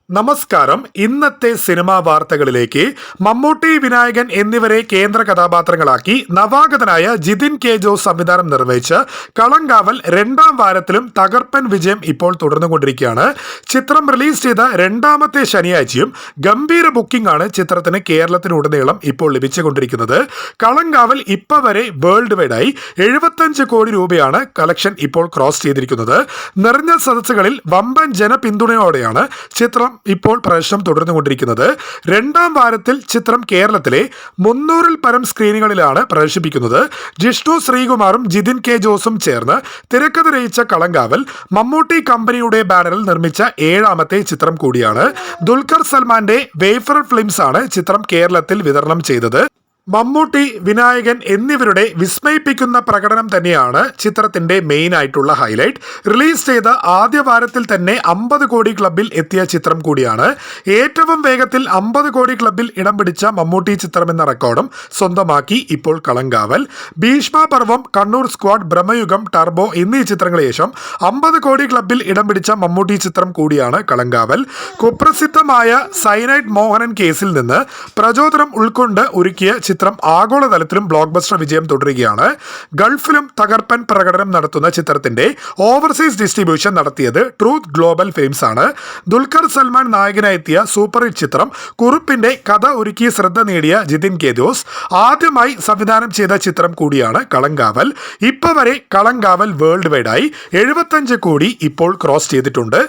നമസ്കാരം. ഇന്നത്തെ സിനിമാ വാർത്തകളിലേക്ക്. മമ്മൂട്ടി, വിനായകൻ എന്നിവരെ കേന്ദ്ര കഥാപാത്രങ്ങളാക്കി നവാഗതനായ ജിതിൻ കെ ജോസ് സംവിധാനം നിർവഹിച്ച് കളങ്കാവൽ രണ്ടാം വാരത്തിലും തകർപ്പൻ വിജയം ഇപ്പോൾ തുടർന്നുകൊണ്ടിരിക്കുകയാണ്. ചിത്രം റിലീസ് ചെയ്ത രണ്ടാമത്തെ ശനിയാഴ്ചയും ഗംഭീര ബുക്കിംഗ് ആണ് ചിത്രത്തിന് കേരളത്തിനുടനീളം ഇപ്പോൾ ലഭിച്ചുകൊണ്ടിരിക്കുന്നത്. കളങ്കാവൽ ഇപ്പൊ വരെ വേൾഡ് വൈഡായി 75 കോടി രൂപയാണ് കളക്ഷൻ ഇപ്പോൾ ക്രോസ് ചെയ്തിരിക്കുന്നത്. നിറഞ്ഞ സദസ്സുകളിൽ വമ്പൻ ജനപിന്തുണയോടെയാണ് ചിത്രം ഇപ്പോൾ പ്രദർശനം തുടർന്നുകൊണ്ടിരിക്കുന്നത്. രണ്ടാം വാരത്തിൽ ചിത്രം കേരളത്തിലെ 300-ൽ പരം സ്ക്രീനുകളിലാണ് പ്രദർശിപ്പിക്കുന്നത്. ജിഷ്ണു ശ്രീകുമാറും ജിതിൻ കെ ജോസും ചേർന്ന് തിരക്കഥ രചിച്ച കളങ്കാവൽ മമ്മൂട്ടി കമ്പനിയുടെ ബാനറിൽ നിർമ്മിച്ച 7ാമത്തെ ചിത്രം കൂടിയാണ്. ദുൽഖർ സൽമാന്റെ വേഫർ ഫിലിംസ് ആണ് ചിത്രം കേരളത്തിൽ വിതരണം ചെയ്തത്. മമ്മൂട്ടി, വിനായകൻ എന്നിവരുടെ വിസ്മയിപ്പിക്കുന്ന പ്രകടനം തന്നെയാണ് ചിത്രത്തിന്റെ മെയിൻ ആയിട്ടുള്ള ഹൈലൈറ്റ്. റിലീസ് ചെയ്ത ആദ്യ വാരത്തിൽ തന്നെ 50 കോടി ക്ലബിൽ എത്തിയ ചിത്രം കൂടിയാണ്. ഏറ്റവും വേഗത്തിൽ 50 കോടി ക്ലബിൽ ഇടം പിടിച്ച മമ്മൂട്ടി ചിത്രം എന്ന റെക്കോർഡും സ്വന്തമാക്കി ഇപ്പോൾ കളങ്കാവൽ. ഭീഷ്മ പർവം, കണ്ണൂർ സ്ക്വാഡ്, ബ്രഹ്മയുഗം, ടർബോ എന്നീ ചിത്രങ്ങൾക്ക് ശേഷം 50 കോടി ക്ലബിൽ ഇടം പിടിച്ച മമ്മൂട്ടി ചിത്രം കൂടിയാണ് കളങ്കാവൽ. കുപ്രസിദ്ധമായ സൈനൈഡ് മോഹനൻ കേസിൽ നിന്ന് പ്രചോദനം ഉൾക്കൊണ്ട് ഒരുക്കിയ ചിത്രം ആഗോളതലത്തിലും ബ്ലോക്ക് ബസ്റ്റർ വിജയം തുടരുകയാണ്. ഗൾഫിലും തകർപ്പൻ പ്രകടനം നടത്തുന്ന ചിത്രത്തിന്റെ ഓവർസീസ് ഡിസ്ട്രിബ്യൂഷൻ നടത്തിയത് ട്രൂത്ത് ഗ്ലോബൽ ഫിലിംസ് ആണ്. ദുൽഖർ സൽമാൻ നായകനായെത്തിയ സൂപ്പർ ഹിറ്റ് ചിത്രം കുറുപ്പിന്റെ കഥ ഒരുക്കി ശ്രദ്ധ നേടിയ ജിതിൻ കെ ജോസ് ആദ്യമായി സംവിധാനം ചെയ്ത ചിത്രം കൂടിയാണ് കളങ്കാവൽ. ഇപ്പൊ വരെ കളങ്കാവൽ വേൾഡ് വൈഡായി 75 കോടി ഇപ്പോൾ ക്രോസ് ചെയ്തിട്ടുണ്ട്.